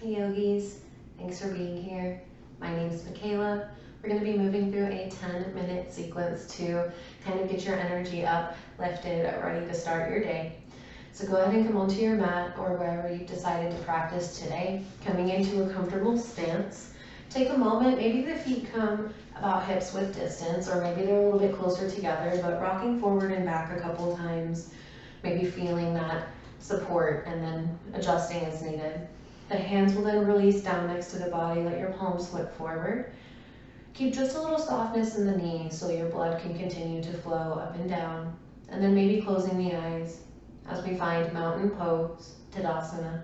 Hey yogis, thanks for being here. My name is Micaela. We're going to be moving through a 10-minute sequence to kind of get your energy up, lifted, ready to start your day. So go ahead and come onto your mat or wherever you've decided to practice today, coming into a comfortable stance. Take a moment, maybe the feet come about hips width distance, or maybe they're a little bit closer together, but rocking forward and back a couple times, maybe feeling that support and then adjusting as needed. The hands will then release down next to the body, let your palms flip forward. Keep just a little softness in the knees so your blood can continue to flow up and down. And then maybe closing the eyes as we find mountain pose, Tadasana.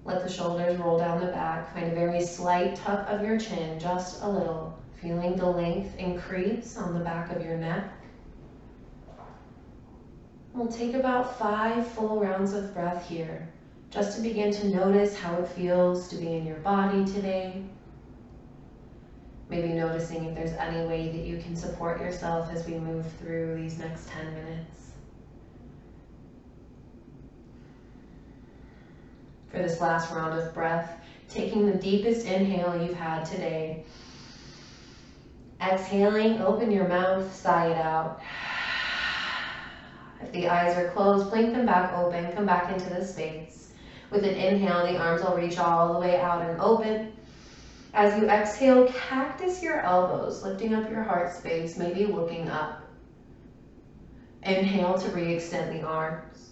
Let the shoulders roll down the back. Find a very slight tuck of your chin, just a little. Feeling the length increase on the back of your neck. We'll take about 5 full rounds of breath here, just to begin to notice how it feels to be in your body today. Maybe noticing if there's any way that you can support yourself as we move through these next 10 minutes. For this last round of breath, taking the deepest inhale you've had today. Exhaling, open your mouth, sigh it out. If the eyes are closed, blink them back open, come back into the space. With an inhale, the arms will reach all the way out and open. As you exhale, cactus your elbows, lifting up your heart space, maybe looking up. Inhale to re-extend the arms.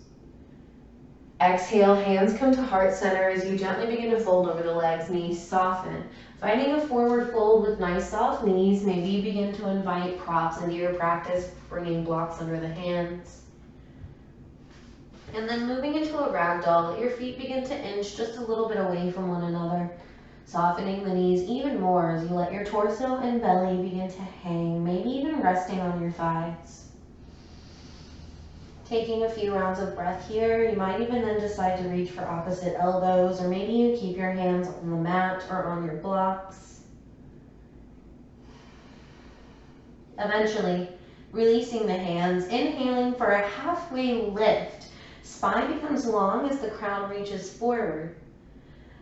Exhale, hands come to heart center as you gently begin to fold over the legs, knees soften. Finding a forward fold with nice soft knees, maybe you begin to invite props into your practice, bringing blocks under the hands. And then moving into a ragdoll, let your feet begin to inch just a little bit away from one another, softening the knees even more as you let your torso and belly begin to hang, maybe even resting on your thighs. Taking a few rounds of breath here, you might even then decide to reach for opposite elbows, or maybe you keep your hands on the mat or on your blocks. Eventually, releasing the hands, inhaling for a halfway lift. Spine becomes long as the crown reaches forward.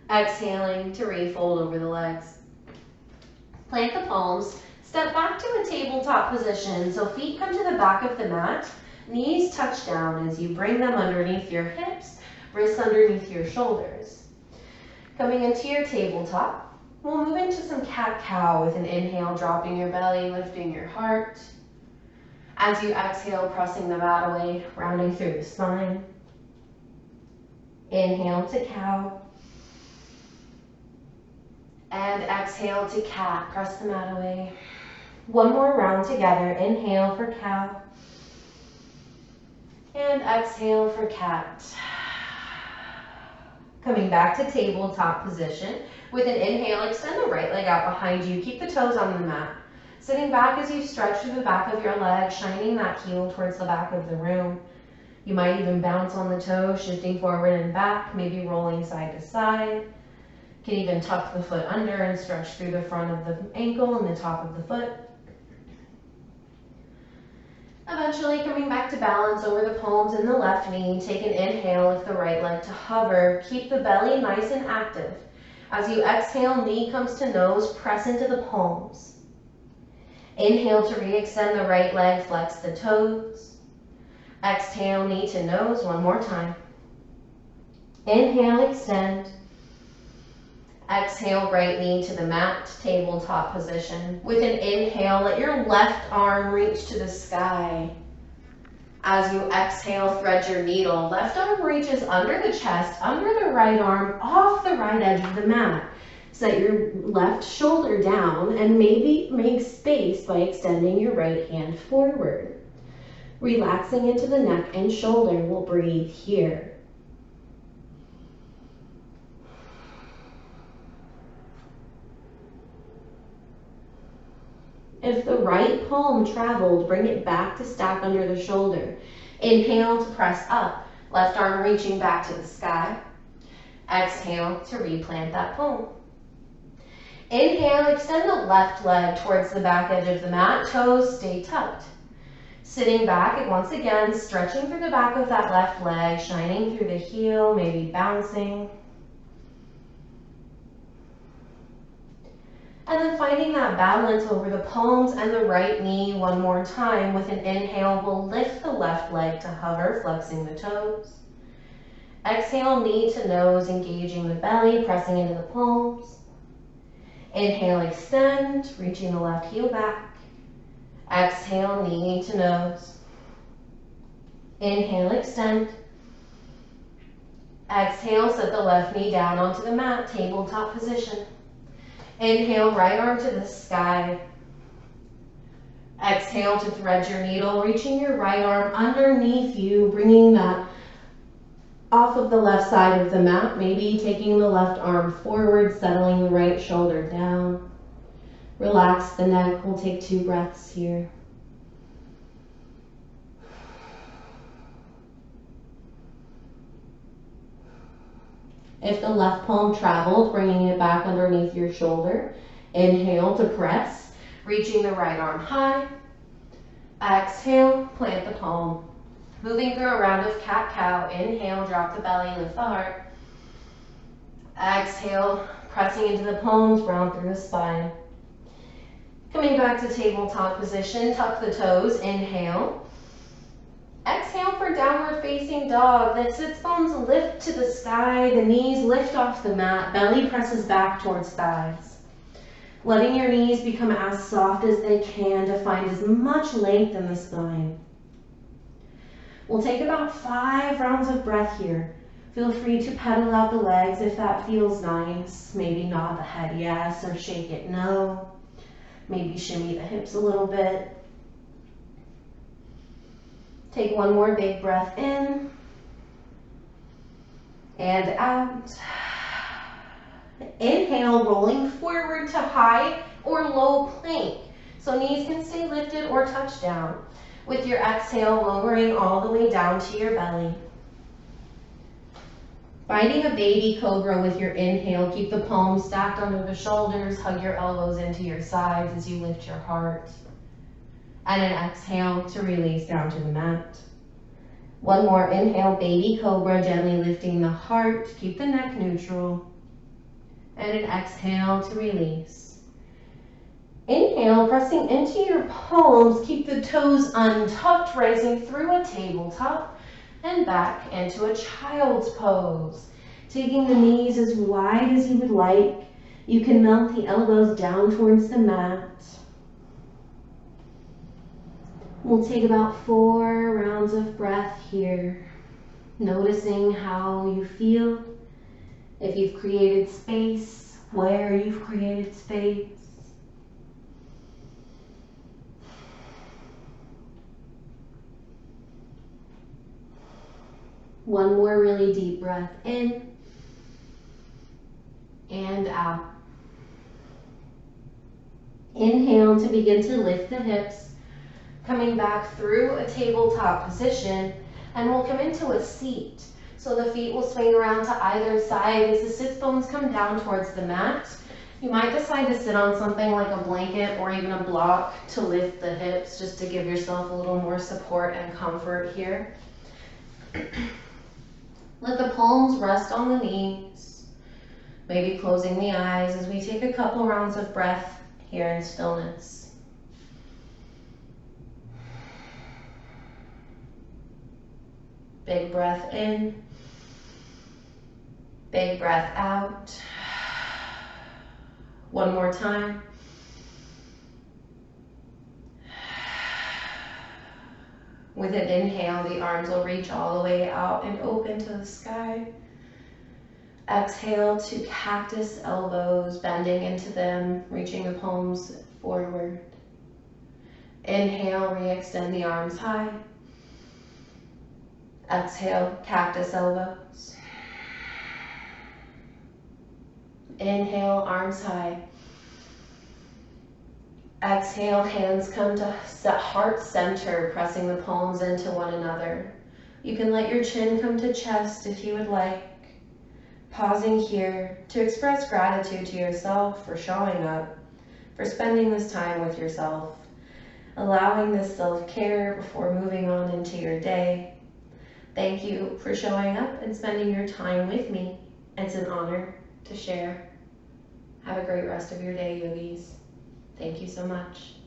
Exhaling to refold over the legs. Plant the palms, step back to a tabletop position, so feet come to the back of the mat. Knees touch down as you bring them underneath your hips, wrists underneath your shoulders. Coming into your tabletop, we'll move into some cat-cow with an inhale, dropping your belly, lifting your heart. As you exhale, pressing the mat away, rounding through the spine. Inhale to cow. And exhale to cat, press the mat away. One more round together, inhale for cow. And exhale for cat. Coming back to tabletop position. With an inhale, extend the right leg out behind you. Keep the toes on the mat. Sitting back as you stretch through the back of your leg, shining that heel towards the back of the room. You might even bounce on the toes, shifting forward and back, maybe rolling side to side. You can even tuck the foot under and stretch through the front of the ankle and the top of the foot. Eventually coming back to balance over the palms in the left knee. Take an inhale, lift the right leg to hover. Keep the belly nice and active. As you exhale, knee comes to nose, press into the palms. Inhale to re-extend the right leg, flex the toes. Exhale, knee to nose, one more time. Inhale, extend. Exhale, right knee to the mat, tabletop position. With an inhale, let your left arm reach to the sky. As you exhale, thread your needle. Left arm reaches under the chest, under the right arm, off the right edge of the mat. Set your left shoulder down and maybe make space by extending your right hand forward. Relaxing into the neck and shoulder, we'll breathe here. If the right palm traveled, bring it back to stack under the shoulder. Inhale to press up, left arm reaching back to the sky. Exhale to replant that palm. Inhale, extend the left leg towards the back edge of the mat, toes stay tucked. Sitting back and once again, stretching through the back of that left leg, shining through the heel, maybe bouncing. And then finding that balance over the palms and the right knee one more time. With an inhale, we'll lift the left leg to hover, flexing the toes. Exhale, knee to nose, engaging the belly, pressing into the palms. Inhale, extend, reaching the left heel back. Exhale, knee to nose. Inhale, extend. Exhale, set the left knee down onto the mat, tabletop position. Inhale, right arm to the sky. Exhale to thread your needle, reaching your right arm underneath you, bringing that off of the left side of the mat, maybe taking the left arm forward, settling the right shoulder down. Relax the neck. We'll take 2 breaths here. If the left palm traveled, bringing it back underneath your shoulder. Inhale to press, reaching the right arm high. Exhale, plant the palm. Moving through a round of cat-cow. Inhale, drop the belly, lift the heart. Exhale, pressing into the palms, round through the spine. Coming back to tabletop position, tuck the toes, inhale. Exhale for downward facing dog. The sits bones lift to the sky, the knees lift off the mat, belly presses back towards thighs. Letting your knees become as soft as they can to find as much length in the spine. We'll take about 5 rounds of breath here. Feel free to pedal out the legs if that feels nice. Maybe nod the head yes or shake it no. Maybe shimmy the hips a little bit. Take 1 more big breath in and out. Inhale, rolling forward to high or low plank. So knees can stay lifted or touch down. With your exhale, lowering all the way down to your belly. Finding a baby cobra with your inhale, keep the palms stacked under the shoulders, hug your elbows into your sides as you lift your heart. And an exhale to release down to the mat. 1 more inhale, baby cobra, gently lifting the heart, keep the neck neutral. And an exhale to release. Inhale, pressing into your palms, keep the toes untucked, rising through a tabletop and back into a child's pose. Taking the knees as wide as you would like. You can melt the elbows down towards the mat. We'll take about 4 rounds of breath here, noticing how you feel, if you've created space, where you've created space. One more really deep breath in and out. Inhale to begin to lift the hips. Coming back through a tabletop position, and we'll come into a seat. So the feet will swing around to either side as the sits bones come down towards the mat. You might decide to sit on something like a blanket or even a block to lift the hips, just to give yourself a little more support and comfort here. Let the palms rest on the knees, maybe closing the eyes as we take a couple rounds of breath here in stillness. Big breath in, big breath out. 1 more time. With an inhale, the arms will reach all the way out and open to the sky. Exhale to cactus elbows, bending into them, reaching the palms forward. Inhale, re-extend the arms high. Exhale, cactus elbows. Inhale, arms high. Exhale, hands come to heart center, pressing the palms into one another. You can let your chin come to chest if you would like. Pausing here to express gratitude to yourself for showing up, for spending this time with yourself. allowing this self-care before moving on into your day. Thank you for showing up and spending your time with me. It's an honor to share. Have a great rest of your day, yogis. Thank you so much.